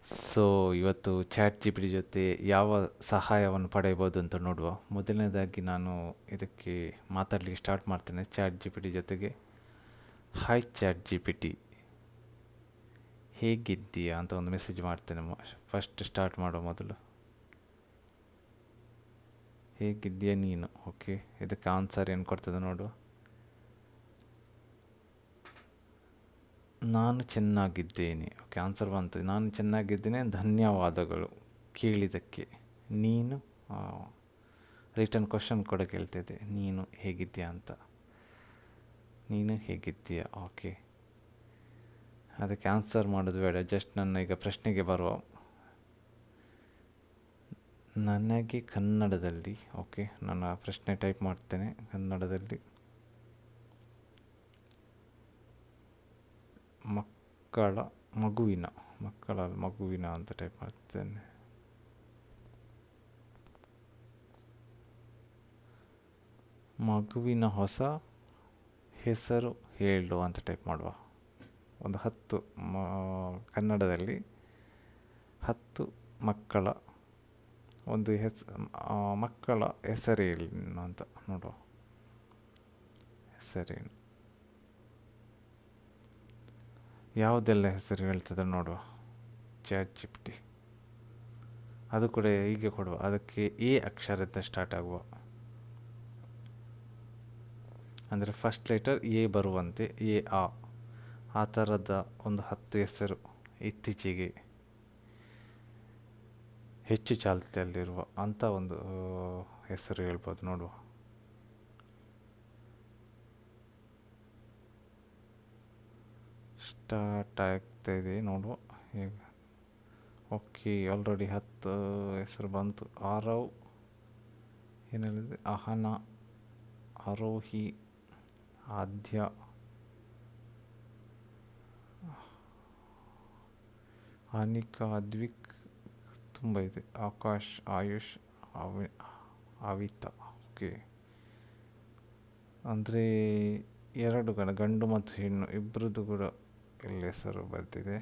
So ಇವತ್ತು chat G P T ಜೊತೆ ಯಾವ ಸಹಾಯವನ್ನು ಪಡೆಯಬಹುದು ಅಂತ ನೋಡುವ. ಮೊದಲನೇದಾಗಿ ನಾನು ಇದಕ್ಕೆ ಮಾತಾಡಲಿಕ್ಕೆ ಸ್ಟಾರ್ಟ್ ಮಾಡ್ತೇನೆ ಚಾಟ್ ಜಿ ಪಿ ಟಿ ಜೊತೆಗೆ. Hi chat G P T, ಹೇಗಿದ್ದೀಯಾ ಅಂತ ಒಂದು ಮೆಸೇಜ್ ಮಾಡ್ತೇನೆ ಫಸ್ಟ್ ಸ್ಟಾರ್ಟ್ ಮಾಡೋ ಮೊದಲು. ಹೇಗಿದ್ದೀಯಾ ನೀನು? ಓಕೆ, ಇದಕ್ಕೆ ಆನ್ಸರ್ ಏನು ಕೊಡ್ತದೆ ನೋಡುವ. ನಾನು ಚೆನ್ನಾಗಿದ್ದೇನೆ. ಓಕೆ, ಆನ್ಸರ್ ಬಂತು. ನಾನು ಚೆನ್ನಾಗಿದ್ದೇನೆ, ಧನ್ಯವಾದಗಳು ಕೇಳಿದ್ದಕ್ಕೆ. ನೀನು ರಿಟರ್ನ್ ಕ್ವಶನ್ ಕೂಡ ಕೇಳ್ತಿದ್ದೆ, ನೀನು ಹೇಗಿದ್ದೀಯಾ ಅಂತ. ನೀನು ಹೇಗಿದ್ದೀಯಾ? ಓಕೆ, ಅದಕ್ಕೆ ಆನ್ಸರ್ ಮಾಡೋದು ಬೇಡ, ಜಸ್ಟ್ ನನ್ನ ಈಗ ಪ್ರಶ್ನೆಗೆ ಬರುವ. ನನಗೆ ಕನ್ನಡದಲ್ಲಿ, ಓಕೆ ನನ್ನ ಪ್ರಶ್ನೆ ಟೈಪ್ ಮಾಡ್ತೇನೆ ಕನ್ನಡದಲ್ಲಿ. ಮಗುವಿನ ಅಂತ ಟೈಪ್ ಮಾಡ್ತೇನೆ. ಮಗುವಿನ ಹೊಸ ಹೆಸರು ಹೇಳು ಅಂತ ಟೈಪ್ ಮಾಡುವ. ಒಂದು 10 ಕನ್ನಡದಲ್ಲಿ 10 ಮಕ್ಕಳ ಒಂದು ಮಕ್ಕಳ ಹೆಸರೇನು ಅಂತ ನೋಡುವ. ಹೆಸರೇನು, ಯಾವುದೆಲ್ಲ ಹೆಸರು ಹೇಳ್ತದೆ ನೋಡುವ ಚಾಟ್ ಜಿ ಪಿ ಟಿ. ಅದು ಕೂಡ ಹೀಗೆ ಕೊಡುವ, ಅದಕ್ಕೆ ಎ ಅಕ್ಷರದಿಂದ ಸ್ಟಾರ್ಟ್ ಆಗುವ, ಅಂದರೆ ಫಸ್ಟ್ ಲೆಟರ್ ಎ ಬರುವಂತೆ, ಆ ಥರದ ಒಂದು 10 ಹೆಸರು ಇತ್ತೀಚೆಗೆ ಹೆಚ್ಚು ಚಾಲ್ತಿಯಲ್ಲಿರುವ ಅಂಥ ಒಂದು ಹೆಸರು ಹೇಳ್ಬೋದು ನೋಡುವ. ಸ್ಟಾರ್ಟ್ ಆಗ್ತಾಯಿದೆ ನೋಡುವ ಈಗ. ಓಕೆ, ಆಲ್ರೆಡಿ 10 ಹೆಸರು ಬಂತು. ಆರವ್, ಏನಿದೆ, ಅಹನ, ಆರೋಹಿ, ಆದ್ಯ, ಅನಿಕಾ, ಅದ್ವಿಕ್, ತುಂಬ ಇದೆ. ಆಕಾಶ್, ಆಯುಷ್, ಅವಿತಾ. ಓಕೆ, ಅಂದರೆ 2 ಗಂಡು ಮತ್ತು ಹೆಣ್ಣು ಇಬ್ಬರದ್ದು ಕೂಡ ಇಲ್ಲಿ ಹೆಸರು ಬರ್ತಿದೆ.